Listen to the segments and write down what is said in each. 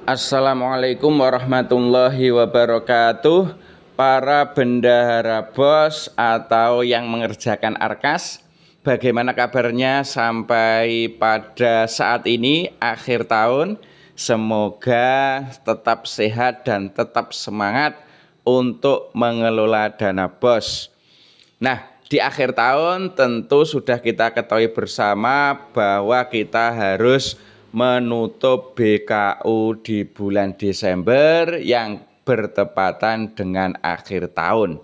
Assalamualaikum warahmatullahi wabarakatuh. Para bendahara BOS atau yang mengerjakan Arkas, bagaimana kabarnya sampai pada saat ini akhir tahun? Semoga tetap sehat dan tetap semangat untuk mengelola dana BOS. Nah, di akhir tahun tentu sudah kita ketahui bersama bahwa kita harus menutup BKU di bulan Desember yang bertepatan dengan akhir tahun.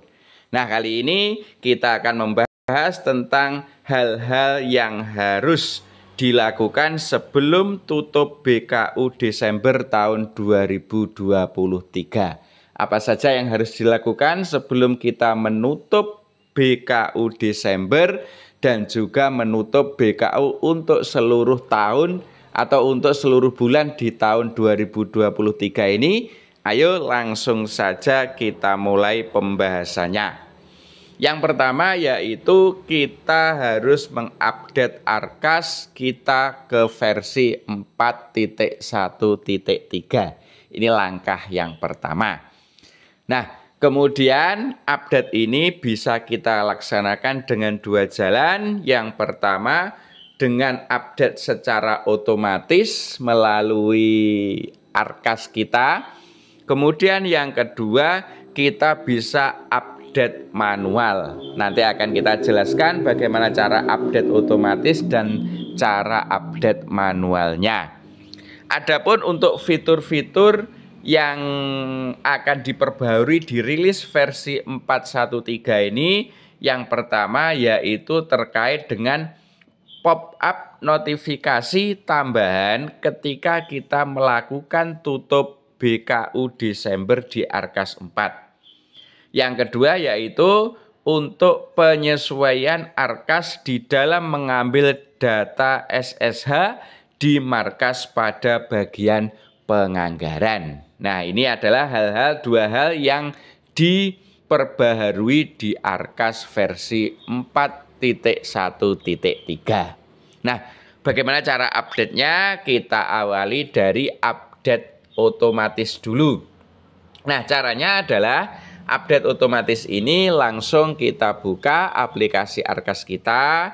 Nah, kali ini kita akan membahas tentang hal-hal yang harus dilakukan sebelum tutup BKU Desember tahun 2023. Apa saja yang harus dilakukan sebelum kita menutup BKU Desember dan juga menutup BKU untuk seluruh tahun atau untuk seluruh bulan di tahun 2023 ini? Ayo langsung saja kita mulai pembahasannya. Yang pertama yaitu kita harus mengupdate Arkas kita ke versi 4.1.3. Ini langkah yang pertama. Nah, kemudian update ini bisa kita laksanakan dengan dua jalan. Yang pertama dengan update secara otomatis melalui Arkas kita. Kemudian yang kedua kita bisa update manual. Nanti akan kita jelaskan bagaimana cara update otomatis dan cara update manualnya. Adapun untuk fitur-fitur yang akan diperbaharui dirilis versi 4.1.3 ini, yang pertama yaitu terkait dengan pop-up notifikasi tambahan ketika kita melakukan tutup BKU Desember di Arkas 4. Yang kedua yaitu untuk penyesuaian Arkas di dalam mengambil data SSH di markas pada bagian penganggaran. Nah, ini adalah dua hal yang diperbaharui di Arkas versi 4.1.3. Nah, bagaimana cara update-nya? Kita awali dari update otomatis dulu. Nah, caranya adalah update otomatis ini langsung kita buka aplikasi Arkas kita.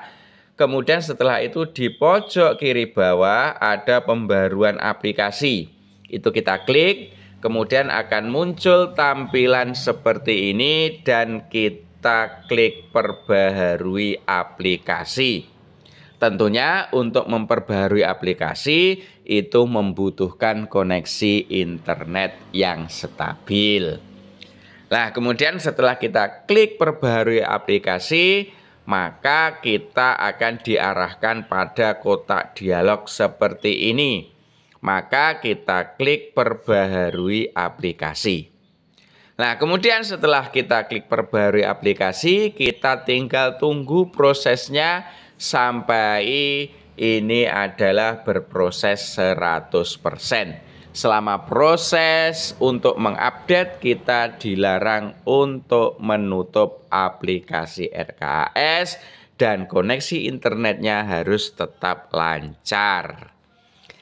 Kemudian setelah itu di pojok kiri bawah ada pembaruan aplikasi. Itu kita klik, kemudian akan muncul tampilan seperti ini dan kita klik perbaharui aplikasi. Tentunya untuk memperbaharui aplikasi itu membutuhkan koneksi internet yang stabil. Nah, kemudian setelah kita klik perbaharui aplikasi, maka kita akan diarahkan pada kotak dialog seperti ini. Maka kita klik perbaharui aplikasi. Nah, kemudian setelah kita klik perbaharui aplikasi, kita tinggal tunggu prosesnya sampai ini adalah berproses 100%. Selama proses untuk mengupdate, kita dilarang untuk menutup aplikasi RKAS dan koneksi internetnya harus tetap lancar.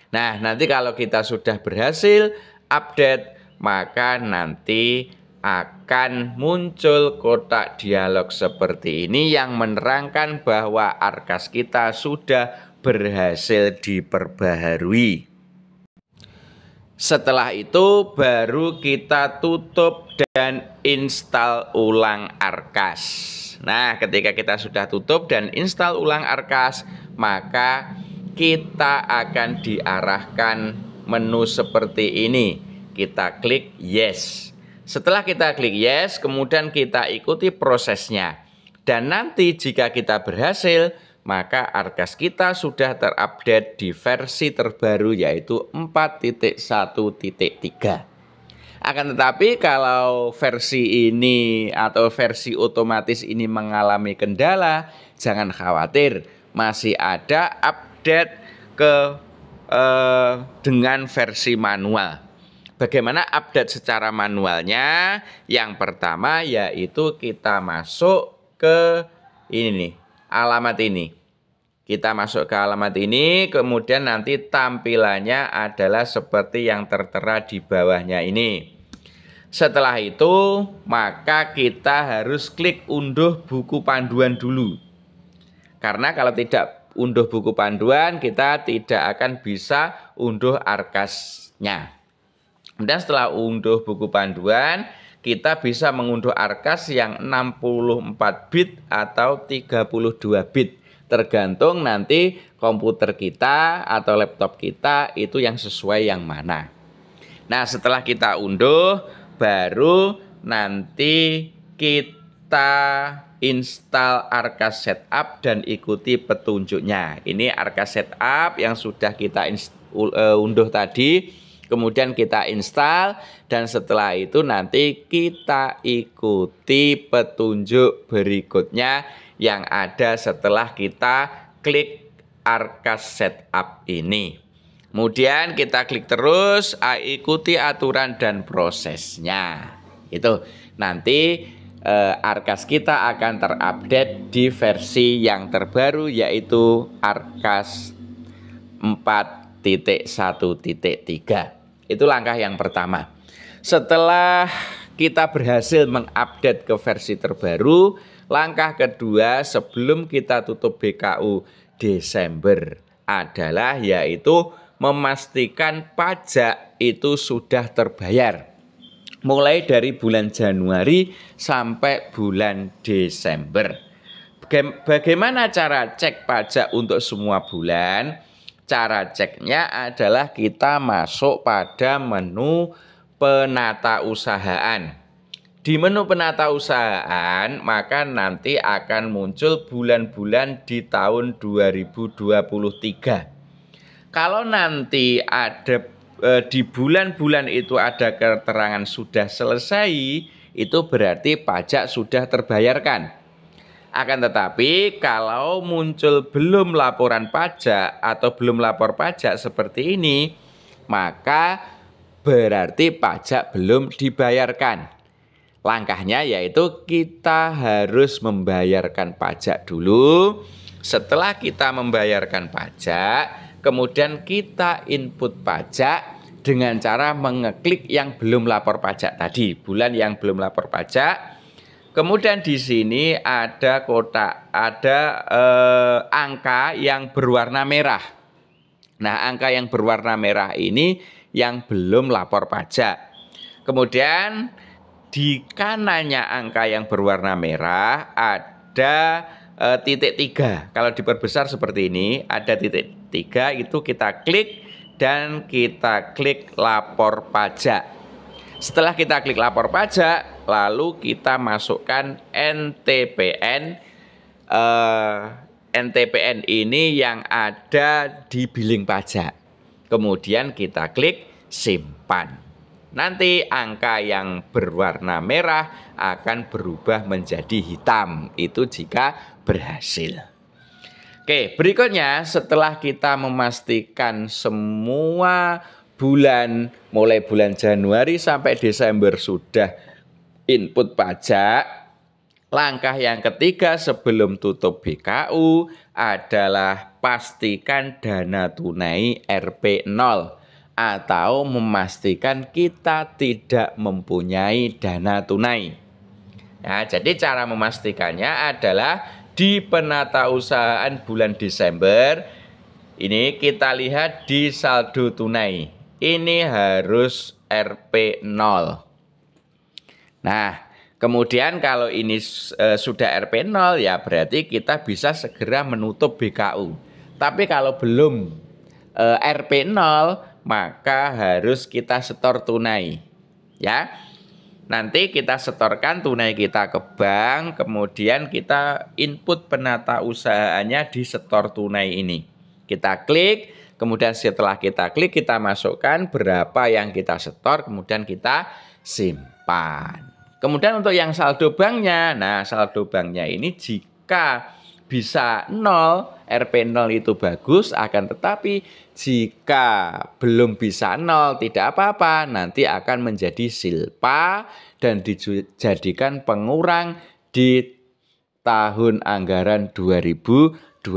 Nah, nanti kalau kita sudah berhasil update, maka nanti akan muncul kotak dialog seperti ini yang menerangkan bahwa Arkas kita sudah berhasil diperbaharui. Setelah itu baru kita tutup dan install ulang Arkas. Nah, ketika kita sudah tutup dan install ulang Arkas, maka kita akan diarahkan menu seperti ini. Kita klik yes. Setelah kita klik yes, kemudian kita ikuti prosesnya. Dan nanti jika kita berhasil, maka Arkas kita sudah terupdate di versi terbaru yaitu 4.1.3. Akan tetapi kalau versi ini atau versi otomatis ini mengalami kendala, jangan khawatir, masih ada update dengan versi manual. Bagaimana update secara manualnya? Yang pertama yaitu kita masuk ke ini nih, alamat ini. Kita masuk ke alamat ini, kemudian nanti tampilannya adalah seperti yang tertera di bawahnya ini. Setelah itu, maka kita harus klik unduh buku panduan dulu. Karena kalau tidak unduh buku panduan, kita tidak akan bisa unduh arkasnya. Kemudian setelah unduh buku panduan, kita bisa mengunduh arkas yang 64 bit atau 32 bit. Tergantung nanti komputer kita atau laptop kita itu yang sesuai yang mana. Nah, setelah kita unduh, baru nanti kita install Arkas Setup dan ikuti petunjuknya. Ini Arkas Setup yang sudah kita unduh tadi, kemudian kita install, dan setelah itu nanti kita ikuti petunjuk berikutnya yang ada setelah kita klik Arkas Setup ini. Kemudian kita klik terus, ikuti aturan dan prosesnya. Itu nanti Arkas kita akan terupdate di versi yang terbaru, yaitu Arkas 4.1.3. Itu langkah yang pertama. Setelah kita berhasil mengupdate ke versi terbaru, langkah kedua sebelum kita tutup BKU Desember adalah yaitu memastikan pajak itu sudah terbayar mulai dari bulan Januari sampai bulan Desember. Bagaimana cara cek pajak untuk semua bulan? Cara ceknya adalah kita masuk pada menu penata usahaan. Di menu penata usahaan, maka nanti akan muncul bulan-bulan di tahun 2023. Kalau nanti ada di bulan-bulan itu ada keterangan sudah selesai, itu berarti pajak sudah terbayarkan. Akan tetapi kalau muncul belum laporan pajak atau belum lapor pajak seperti ini, maka berarti pajak belum dibayarkan. Langkahnya yaitu kita harus membayarkan pajak dulu. Setelah kita membayarkan pajak, kemudian kita input pajak dengan cara mengeklik yang belum lapor pajak tadi, bulan yang belum lapor pajak. Kemudian di sini ada kotak, ada angka yang berwarna merah. Nah, angka yang berwarna merah ini yang belum lapor pajak. Kemudian di kanannya angka yang berwarna merah ada titik 3. Kalau diperbesar seperti ini, ada titik 3, itu kita klik dan kita klik lapor pajak. Setelah kita klik lapor pajak, lalu kita masukkan NTPN. NTPN ini yang ada di billing pajak. Kemudian kita klik simpan. Nanti angka yang berwarna merah akan berubah menjadi hitam. Itu jika berhasil. Oke, berikutnya setelah kita memastikan semua bulan, mulai bulan Januari sampai Desember sudah input pajak, langkah yang ketiga sebelum tutup BKU adalah pastikan dana tunai Rp0 atau memastikan kita tidak mempunyai dana tunai. Nah, jadi cara memastikannya adalah di penata usahaan bulan Desember, ini kita lihat di saldo tunai. Ini harus Rp0. Nah, kemudian kalau ini sudah Rp0, ya berarti kita bisa segera menutup BKU. Tapi kalau belum Rp0, maka harus kita setor tunai. Ya. Nanti kita setorkan tunai kita ke bank, kemudian kita input penata usahanya di setor tunai ini. Kita klik, kemudian setelah kita klik kita masukkan berapa yang kita setor, kemudian kita simpan. Kemudian untuk yang saldo banknya, nah saldo banknya ini jika bisa 0, Rp0 itu bagus, akan tetapi jika belum bisa 0 tidak apa-apa, nanti akan menjadi silpa dan dijadikan pengurang di tahun anggaran 2024.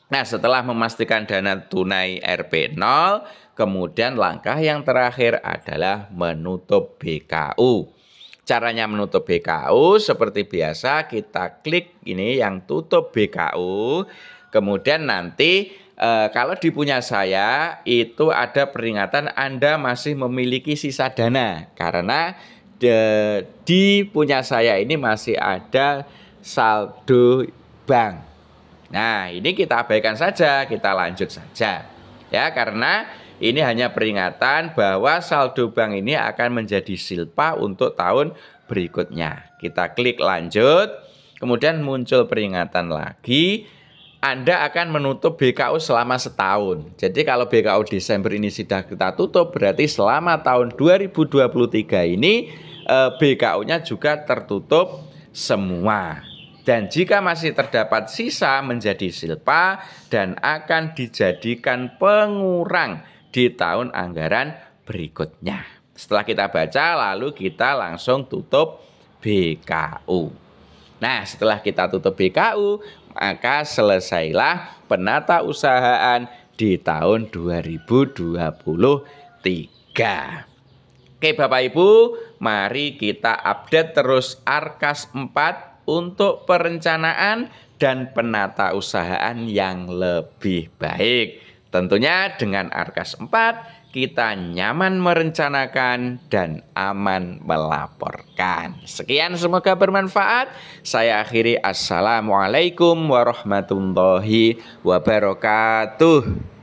Nah, setelah memastikan dana tunai Rp0, kemudian langkah yang terakhir adalah menutup BKU. Caranya menutup BKU seperti biasa, kita klik ini yang tutup BKU. Kemudian nanti kalau di punya saya itu ada peringatan Anda masih memiliki sisa dana. Karena di punya saya ini masih ada saldo bank. Nah, ini kita abaikan saja, kita lanjut saja. Ya, karena ini hanya peringatan bahwa saldo bank ini akan menjadi silpa untuk tahun berikutnya. Kita klik lanjut, kemudian muncul peringatan lagi. Anda akan menutup BKU selama setahun. Jadi kalau BKU Desember ini sudah kita tutup, berarti selama tahun 2023 ini BKU-nya juga tertutup semua. Dan jika masih terdapat sisa menjadi silpa dan akan dijadikan pengurang di tahun anggaran berikutnya. Setelah kita baca, lalu kita langsung tutup BKU. Nah, setelah kita tutup BKU, maka selesailah penata usahaan di tahun 2023. Oke Bapak Ibu, mari kita update terus Arkas 4 untuk perencanaan dan penata usahaan yang lebih baik. Tentunya dengan Arkas 4 kita nyaman merencanakan dan aman melaporkan. Sekian, semoga bermanfaat. Saya akhiri, assalamualaikum warahmatullahi wabarakatuh.